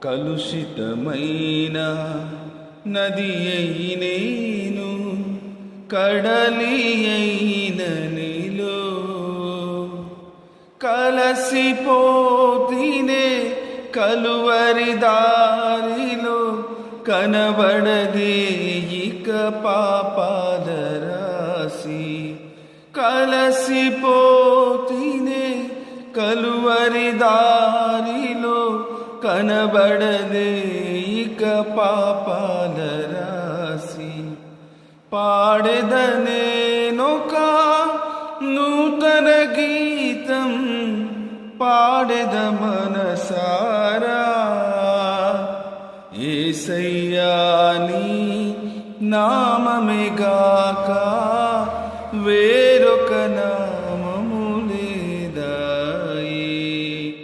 కలుషితమైన నది అయినేను, కడలి అయిన నీలో కలసిపోతినే, కలువరి దారిలో కనబడదే ఇక పాపాల రాశి. కలసిపోతినే, కలువరి దారిలో కనబడదే ఇక పాపాల రాశి. పాడెదనేనొక నూతన గీతం, పాడెద మనసారా. యేసయ్యా నీ నామమే గాక